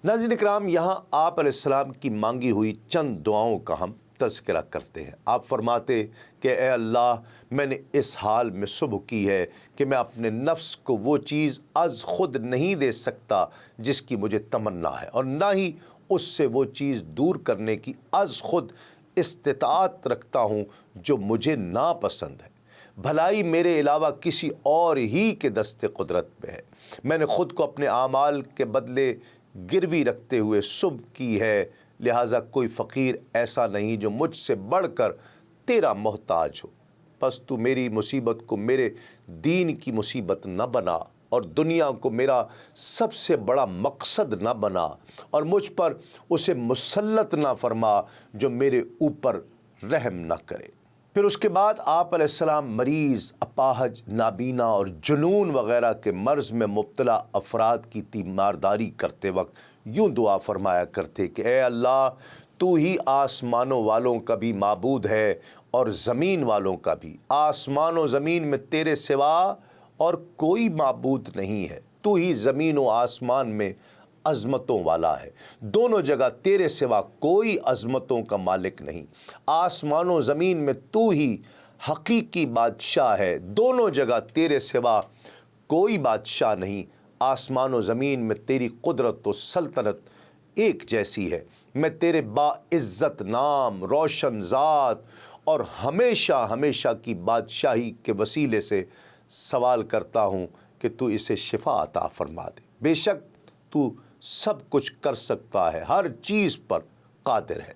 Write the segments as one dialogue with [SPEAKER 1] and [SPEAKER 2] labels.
[SPEAKER 1] नाज़रीन इकराम, यहाँ आप अलैहिस्सलाम की मांगी हुई चंद दुआओं का हम तज़किरा करते हैं। आप फरमाते कि ए अल्लाह, मैंने इस हाल में सुबह की है कि मैं अपने नफ्स को वो चीज़ अज़ ख़ुद नहीं दे सकता जिसकी मुझे तमन्ना है, और ना ही उससे वो चीज़ दूर करने की अज़ ख़ुद इस्तिताअत रखता हूँ जो मुझे नापसंद है। भलाई मेरे अलावा किसी और ही के दस्ते कुदरत में है। मैंने ख़ुद को अपने आमाल के बदले गिरवी रखते हुए सुबह की है, लिहाजा कोई फ़कीर ऐसा नहीं जो मुझसे बढ़कर तेरा मोहताज हो। बस तू मेरी मुसीबत को मेरे दीन की मुसीबत न बना और दुनिया को मेरा सबसे बड़ा मकसद न बना, और मुझ पर उसे मुसल्लत ना फरमा जो मेरे ऊपर रहम न करे। फिर उसके बाद आप अलैहिस्सलाम मरीज़, अपाहज, नाबीना और जुनून वग़ैरह के मर्ज़ में मुब्तला अफराद की तीमारदारी करते वक्त यूँ दुआ फरमाया करते कि ए अल्लाह, तू ही आसमानों वालों का भी माबूद है और ज़मीन वालों का भी। आसमान व ज़मीन में तेरे सिवा और कोई माबूद नहीं है। तू ही ज़मीन व आसमान में अज़मतों वाला है, दोनों जगह तेरे सिवा कोई अज़मतों का मालिक नहीं। आसमान व ज़मीन में तू ही हकीकी बादशाह है, दोनों जगह तेरे सिवा कोई बादशाह नहीं। आसमान व ज़मीन में तेरी कुदरत व सल्तनत एक जैसी है। मैं तेरे बाइज़्ज़त नाम, रोशन ज़ात और हमेशा हमेशा की बादशाही के वसीले से सवाल करता हूँ कि तू इसे शिफा अता फरमा दे। बेशक तू सब कुछ कर सकता है, हर चीज़ पर कादिर है।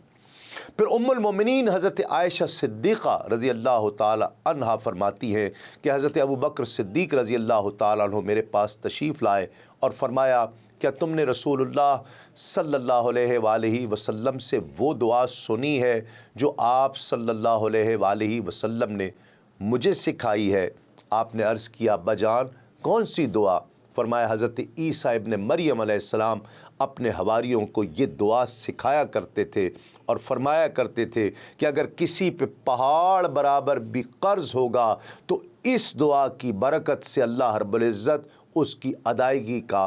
[SPEAKER 1] फिर उम्मुल मोमिनीन हज़रत आयशा सिद्दीक़ा रज़ी अल्लाह ताला अन्हा फरमाती हैं कि हज़रत अबू बकर सिद्दीक़ रज़ी अल्लाह ताला अन्हु मेरे पास तशरीफ़ लाए और फरमाया, क्या तुमने रसूलुल्लाह सल्लल्लाहु अलैहि वसल्लम से वो दुआ सुनी है जो आप सल्लल्लाहु अलैहि वसल्लम ने मुझे सिखाई है? आपने अर्ज़ किया, अब्बाजान कौन सी दुआ? फरमाया, हज़रत ईसा इब्न मरियम अलैहिस्सलाम अपने हवारियों को ये दुआ सिखाया करते थे और फरमाया करते थे कि अगर किसी पे पहाड़ बराबर भी कर्ज़ होगा तो इस दुआ की बरकत से अल्लाह रब्बुल इज़्ज़त उसकी अदायगी का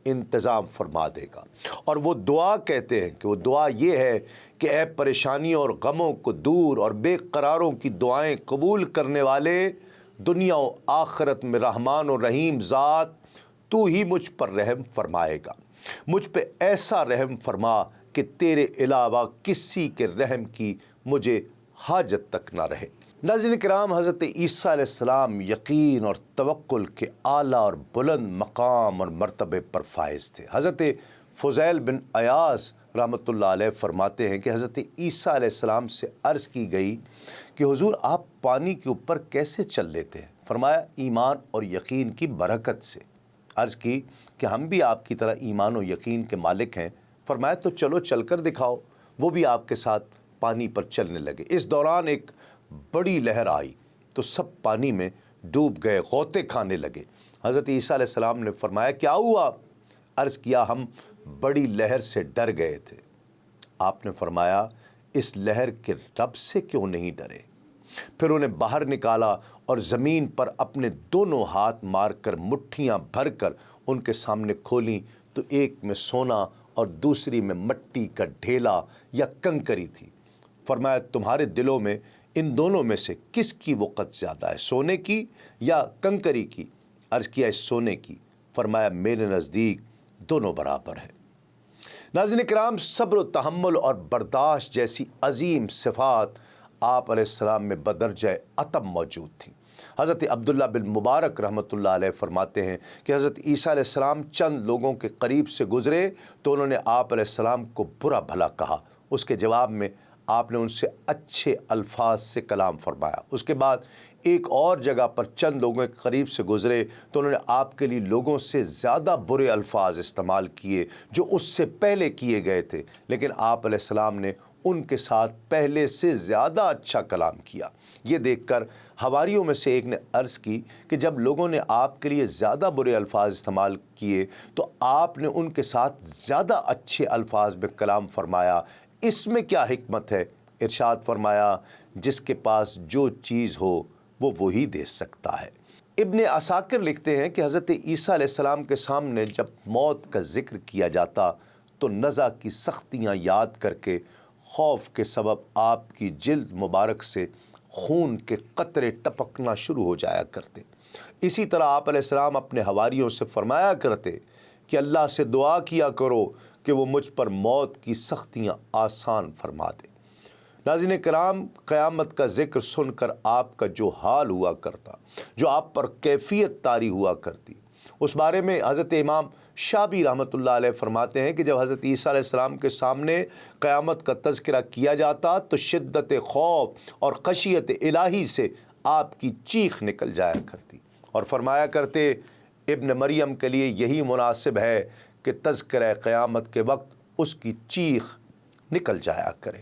[SPEAKER 1] इंतज़ाम फरमा देगा। और वो दुआ कहते हैं कि वो दुआ ये है कि ए परेशानियों और गमों को दूर और बेकरारों की दुआएं कबूल करने वाले, दुनिया और आखिरत में रहमान और रहीम ज़ात, तू ही मुझ पर रहम फरमाएगा। मुझ पे ऐसा रहम फरमा कि तेरे अलावा किसी के रहम की मुझे हाजत तक ना रहे। नाज़रीन किराम, हज़रत ईसा अलैहिस्सलाम यकीन और तवक्कुल के आला और बुलंद मकाम और मर्तबे पर फाइज़ थे। हज़रत फ़ुज़ैल बिन अयाज़ रहमतुल्लाह अलैह फरमाते हैं कि हज़रत ईसा अलैहिस्सलाम से अर्ज़ की गई कि हुज़ूर, आप पानी के ऊपर कैसे चल लेते हैं? फरमाया, ईमान और यकीन की बरकत से। अर्ज़ की कि हम भी आपकी तरह ईमान और यकीन के मालिक हैं। फरमाया, तो चलो चल कर दिखाओ। वो भी आपके साथ पानी पर चलने लगे। इस दौरान एक बड़ी लहर आई तो सब पानी में डूब गए, गौते खाने लगे। हज़रत ईसा अलैहिस्सलाम ने फरमाया, क्या हुआ? अर्ज़ किया, हम बड़ी लहर से डर गए थे। आपने फरमाया, इस लहर के रब से क्यों नहीं डरे? फिर उन्हें बाहर निकाला और ज़मीन पर अपने दोनों हाथ मारकर मुट्ठियाँ भरकर उनके सामने खोलीं तो एक में सोना और दूसरी में मट्टी का ढेला या कंकरी थी। फरमाया, तुम्हारे दिलों में इन दोनों में से किसकी वक़्त ज़्यादा है, सोने की या कंकरी की? अर्ज़ किया, इस सोने की। फरमाया, मेरे नज़दीक दोनों बराबर हैं। नाज़रीन किराम, सब्र, तहम्मुल और बर्दाश्त जैसी अजीम सिफ़ात आप अलैहिस्सलाम में बदरजा अतम मौजूद थी। हज़रत अब्दुल्ला बिन मुबारक रहमतुल्लाह अलैह फरमाते हैं कि हज़रत ईसा अलैहिस्सलाम चंद लोगों के करीब से गुज़रे तो उन्होंने आप अलैहिस्सलाम को बुरा भला कहा। उसके जवाब में आपने उनसे अच्छे अल्फाज से कलाम फरमाया। उसके बाद एक और जगह पर चंद लोगों के करीब से गुज़रे तो उन्होंने आपके लिए लोगों से ज़्यादा बुरे अल्फाज इस्तेमाल किए जो उससे पहले किए गए थे, लेकिन आप अलैहिस्सलाम ने उनके साथ पहले से ज़्यादा अच्छा कलाम किया। ये देखकर हवारियों में से एक ने अर्ज़ की कि जब लोगों ने आपके लिए ज़्यादा बुरे अल्फाज इस्तेमाल किए तो आपने उनके साथ ज़्यादा अच्छे अल्फाज में कलाम फरमाया, इसमें क्या हिकमत है? इरशाद फरमाया, जिसके पास जो चीज़ हो वो वही दे सकता है। ابن عساکر لکھتے ہیں کہ حضرت عیسیٰ علیہ السلام کے سامنے جب موت کا ذکر کیا جاتا تو نزع کی سختیاں یاد کر کے خوف کے سبب آپ کی جلد مبارک سے خون کے قطرے ٹپکنا شروع ہو جایا کرتے۔ اسی طرح آپ علیہ السلام اپنے حواریوں سے فرمایا کرتے کہ اللہ سے دعا کیا کرو کہ وہ مجھ پر موت کی سختیاں آسان فرما دے۔ ناظرین کرام، قیامت کا ذکر سن کر آپ کا جو حال ہوا کرتا، جو آپ پر کیفیت طاری ہوا کرتی، اس بارے میں حضرت امام شابی رحمۃ اللہ علیہ فرماتے ہیں کہ جب حضرت عیسیٰ علیہ السلام کے سامنے قیامت کا تذکرہ کیا جاتا تو شدت خوف اور خشیت الہی سے آپ کی چیخ نکل جایا کرتی، اور فرمایا کرتے ابن مریم کے لیے یہی مناسب ہے کہ تذکرہ قیامت کے وقت اس کی چیخ نکل جایا کرے۔